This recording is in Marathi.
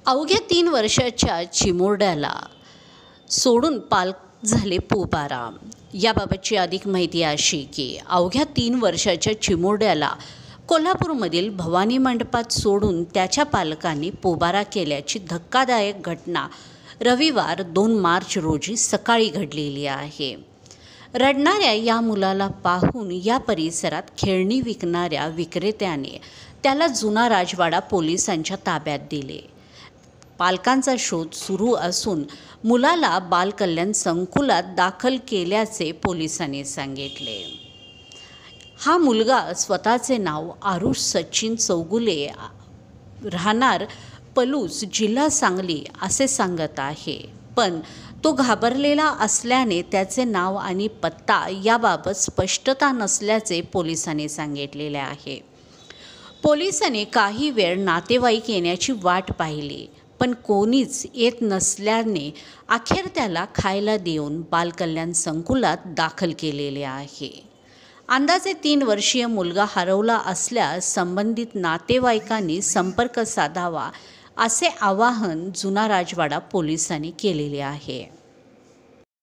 अवघ्या 3 वर्षाच्या चिमुरड्याला सोडून पालक झाले पोबारा। याबाबतची अधिक माहिती अशी की अवघ्या 3 वर्षाच्या चिमुरड्याला कोल्हापूरमधील भवानी मंडपात सोडून त्याच्या पालकांनी पोबारा केल्याची धक्कादायक घटना रविवार 2 मार्च रोजी सकाळी घडलेली आहे। रडणाऱ्या या मुलाला पाहून या परिसरात खेळणी विकणाऱ्या विक्रेत्याने त्याला जुना राजवाडा पोलिसांच्या ताब्यात दिले। पालकांचा शोध सुरू असून मुलाला बालकल्याण संकुलात दाखल केल्याचे पोलिसांनी सांगितले। हा मुलगा स्वतःचे नाव आरुष सचिन चौगुले राहणार पलूस जिल्हा सांगली असे सांगत आहे, पण तो घाबरलेला असल्याने त्याचे नाव आणि पत्ता याबाबत स्पष्टता नसल्याचे पोलिसांनी सांगितलेले आहे। पोलिसांनी काही वेळ नातेवाईक येण्याची वाट पाहिली, पण कोणीच येत नसल्याने अखेर त्याला खायला देऊन बालकल्याण संकुलात दाखल केलेले आहे। अंदाजे 3 वर्षीय मुलगा हरवला असल्यास संबंधित नातेवाईकांनी संपर्क साधावा असे आवाहन जुना राजवाडा पोलिसांनी केलेले आहे।